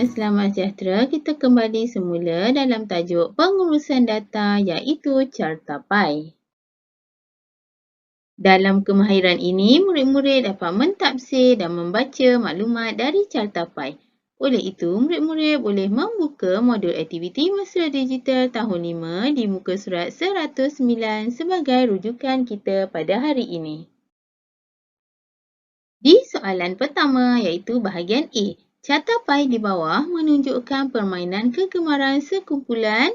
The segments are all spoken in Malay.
semuanya, selamat sejahtera. Kita kembali semula dalam tajuk pengurusan data iaitu Cartapai. Dalam kemahiran ini, murid-murid dapat mentafsir dan membaca maklumat dari Cartapai. Oleh itu, murid-murid boleh membuka modul aktiviti mesra digital tahun 5 di muka surat 109 sebagai rujukan kita pada hari ini. Di soalan pertama iaitu bahagian A, Cartapai di bawah menunjukkan permainan kegemaran sekumpulan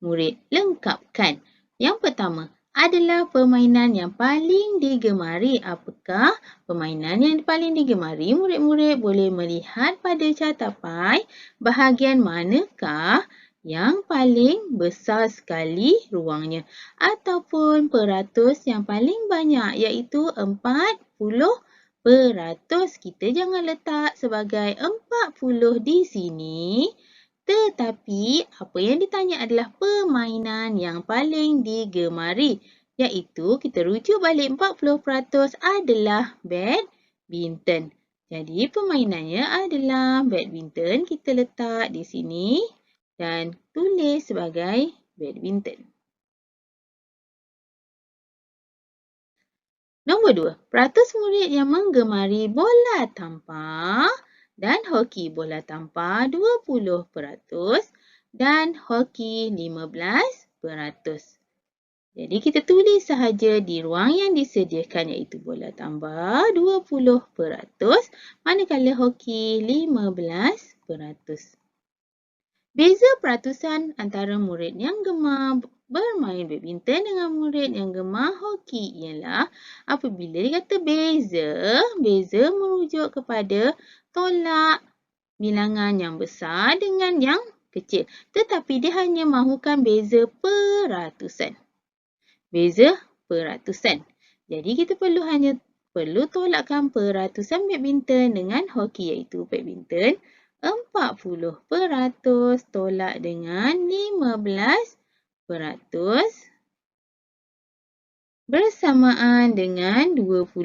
murid. Lengkapkan. Yang pertama adalah permainan yang paling digemari. Apakah permainan yang paling digemari? Murid-murid boleh melihat pada Cartapai bahagian manakah yang paling besar sekali ruangnya ataupun peratus yang paling banyak iaitu 40%. Kita jangan letak sebagai 40 di sini. Tetapi apa yang ditanya adalah permainan yang paling digemari. Iaitu kita rujuk balik 40% adalah badminton. Jadi permainannya adalah badminton. Kita letak di sini dan tulis sebagai badminton. Nombor 2, peratus murid yang menggemari bola tampar dan hoki. Bola tampar 20% dan hoki 15%. Jadi kita tulis sahaja di ruang yang disediakan iaitu bola tampar 20%, manakala hoki 15%. Beza peratusan antara murid yang gemar bermain badminton dengan murid yang gemar hoki ialah apabila dikata beza merujuk kepada tolak bilangan yang besar dengan yang kecil. Tetapi dia hanya mahukan beza peratusan. Jadi kita perlu tolakkan peratusan badminton dengan hoki iaitu badminton 40% tolak dengan 15% bersamaan dengan 25%.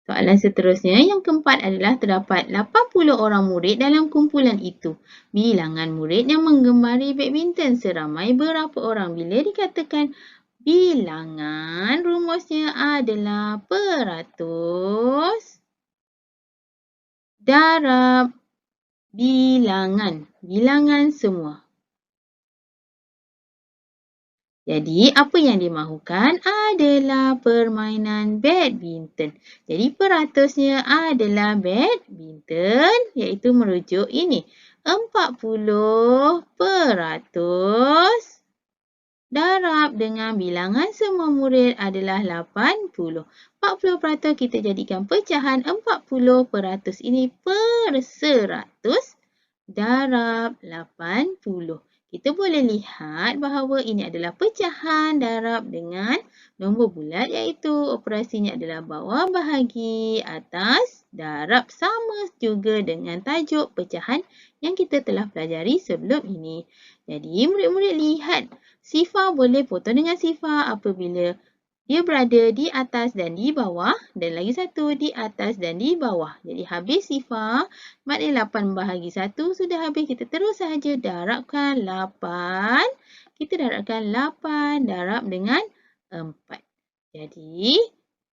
Soalan seterusnya yang keempat adalah terdapat 80 orang murid dalam kumpulan itu. Bilangan murid yang menggemari badminton seramai berapa orang? Bila dikatakan bilangan, rumusnya adalah peratus darab bilangan semua. Jadi, apa yang dimahukan adalah permainan badminton. Jadi, peratusnya adalah badminton, iaitu merujuk ini. 40% darab dengan bilangan semua murid adalah 80. 40% kita jadikan pecahan 40% ini per 100 darab 80. Kita boleh lihat bahawa ini adalah pecahan darab dengan nombor bulat iaitu operasinya adalah bawah bahagi atas darab sama juga dengan tajuk pecahan yang kita telah pelajari sebelum ini. Jadi murid-murid lihat sifar boleh potong dengan sifar apabila dia berada di atas dan di bawah dan lagi satu di atas dan di bawah. Jadi habis sifar, maknanya 8 bahagi 1 sudah habis. Kita terus sahaja darabkan 8. Kita darabkan 8 darab dengan 4. Jadi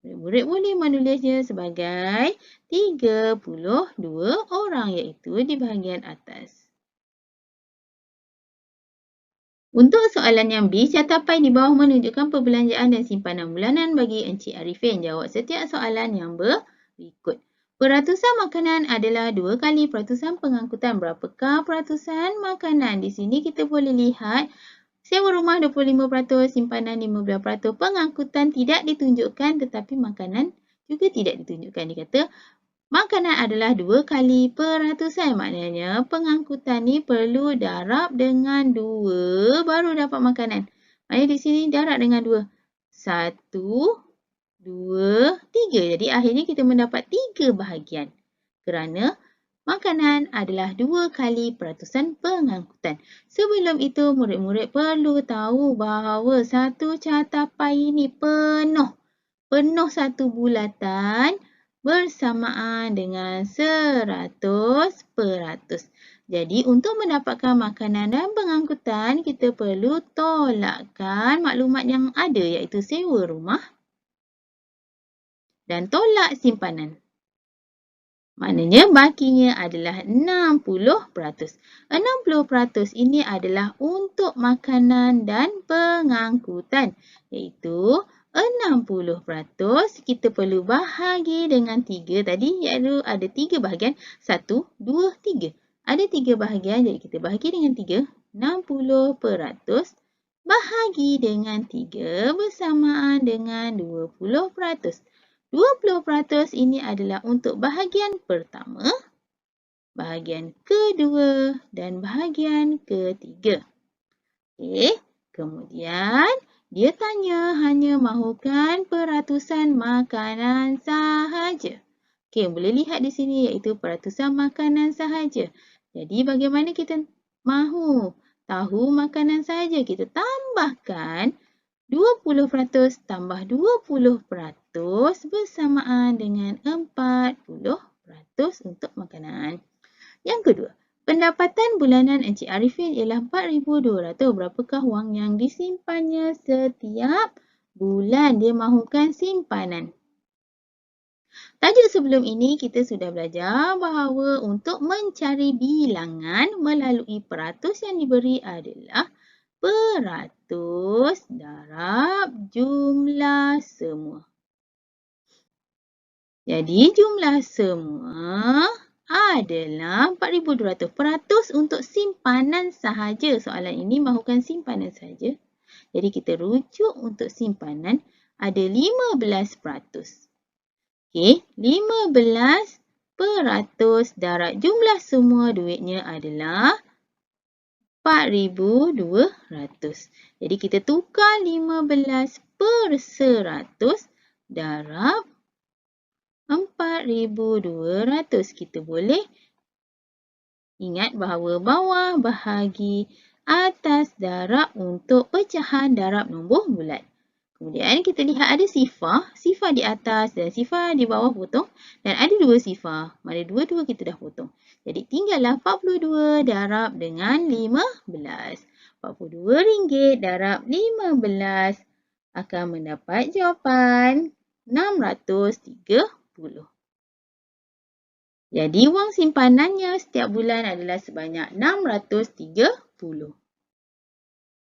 murid boleh menulisnya sebagai 32 orang iaitu di bahagian atas. Untuk soalan yang B, Cartapai di bawah menunjukkan perbelanjaan dan simpanan bulanan bagi Encik Arifin. Jawab setiap soalan yang berikut. Peratusan makanan adalah 2 kali peratusan pengangkutan. Berapakah peratusan makanan? Di sini kita boleh lihat sewa rumah 25%, simpanan 15%, pengangkutan tidak ditunjukkan tetapi makanan juga tidak ditunjukkan. Dia kata makanan adalah 2 kali peratusan. Maknanya pengangkutan ni perlu darab dengan 2 baru dapat makanan. Maknanya di sini darab dengan 2. 1, 2, 3. Jadi akhirnya kita mendapat 3 bahagian. Kerana makanan adalah 2 kali peratusan pengangkutan. Sebelum itu murid-murid perlu tahu bahawa satu Cartapai ini penuh satu bulatan bersamaan dengan 100%. Jadi, untuk mendapatkan makanan dan pengangkutan, kita perlu tolakkan maklumat yang ada iaitu sewa rumah dan tolak simpanan. Maknanya bakinya adalah 60%. 60% ini adalah untuk makanan dan pengangkutan. Iaitu 60% kita perlu bahagi dengan 3 tadi, iaitu ada 3 bahagian. 1, 2, 3. Ada 3 bahagian, jadi kita bahagi dengan 3. 60% bahagi dengan 3 bersamaan dengan 20%. 20% ini adalah untuk bahagian pertama, bahagian kedua dan bahagian ketiga. Okey, kemudian dia tanya hanya mahukan peratusan makanan sahaja. Okey, boleh lihat di sini iaitu peratusan makanan sahaja. Jadi bagaimana kita mahu tahu makanan sahaja? Kita tambahkan 20% tambah 20% bersamaan dengan 40% untuk makanan. Yang kedua, pendapatan bulanan Encik Arifin ialah 4,200. Berapakah wang yang disimpannya setiap bulan? Dia mahukan simpanan. Tajuk sebelum ini kita sudah belajar bahawa untuk mencari bilangan melalui peratus yang diberi adalah peratus darab jumlah semua. Jadi jumlah semua adalah 4,200. Peratus untuk simpanan sahaja. Soalan ini mahukan simpanan sahaja. Jadi kita rujuk untuk simpanan ada 15%. Okey, 15% darab jumlah semua duitnya adalah 4,200. Jadi kita tukar 15% darab 4,200. Kita boleh ingat bahawa bawah bahagi atas darab untuk pecahan darab nombor bulat. Kemudian kita lihat ada sifar di atas dan sifar di bawah potong. Dan ada dua sifar. Mana dua-dua kita dah potong. Jadi tinggallah 42 darab dengan 15. RM42 darab 15 akan mendapat jawapan 630. Jadi wang simpanannya setiap bulan adalah sebanyak 630.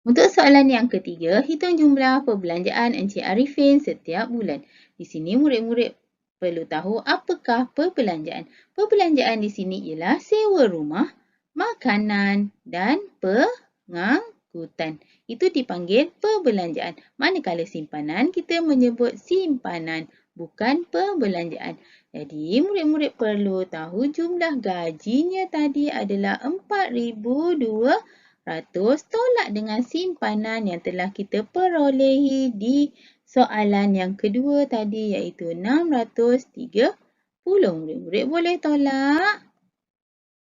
Untuk soalan yang ketiga, hitung jumlah perbelanjaan Encik Arifin setiap bulan. Di sini murid-murid perlu tahu apakah perbelanjaan. Perbelanjaan di sini ialah sewa rumah, makanan dan pengangkutan. Itu dipanggil perbelanjaan. Manakala simpanan, kita menyebut simpanan, bukan perbelanjaan. Jadi, murid-murid perlu tahu jumlah gajinya tadi adalah 4,200 tolak dengan simpanan yang telah kita perolehi di soalan yang kedua tadi iaitu 630. Murid-murid boleh tolak.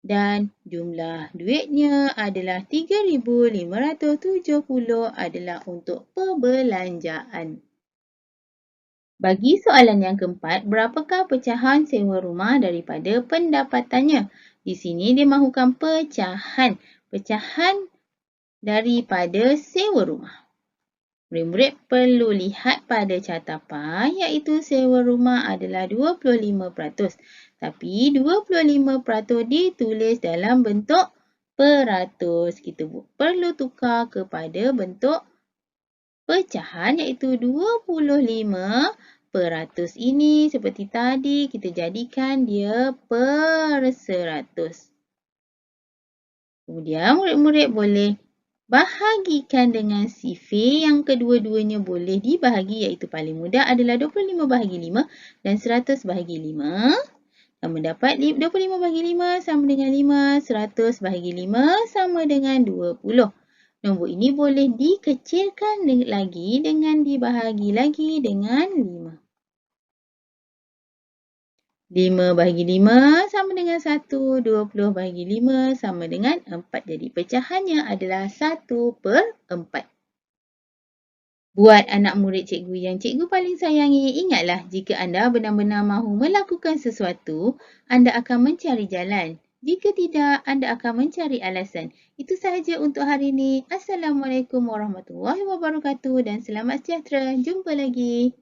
Dan jumlah duitnya adalah 3,570 adalah untuk perbelanjaan. Bagi soalan yang keempat, berapakah pecahan sewa rumah daripada pendapatannya? Di sini dia mahukan pecahan daripada sewa rumah. Murid-murid perlu lihat pada catatan iaitu sewa rumah adalah 25%. Tapi 25% ditulis dalam bentuk peratus. Kita perlu tukar kepada bentuk pecahan iaitu 25% ini seperti tadi kita jadikan dia per 100. Kemudian murid-murid boleh bahagikan dengan sifir yang kedua-duanya boleh dibahagi iaitu paling mudah adalah 25 bahagi 5 dan 100 bahagi 5. Dan mendapat 25 bahagi 5 sama dengan 5, 100 bahagi 5 sama dengan 20. Nombor ini boleh dikecilkan lagi dengan dibahagi lagi dengan 5. 5 bahagi 5 sama dengan 1, 20 bahagi 5 sama dengan 4. Jadi pecahannya adalah 1/4. Buat anak murid cikgu yang cikgu paling sayangi, ingatlah jika anda benar-benar mahu melakukan sesuatu, anda akan mencari jalan. Jika tidak, anda akan mencari alasan. Itu sahaja untuk hari ini. Assalamualaikum warahmatullahi wabarakatuh dan selamat sejahtera. Jumpa lagi.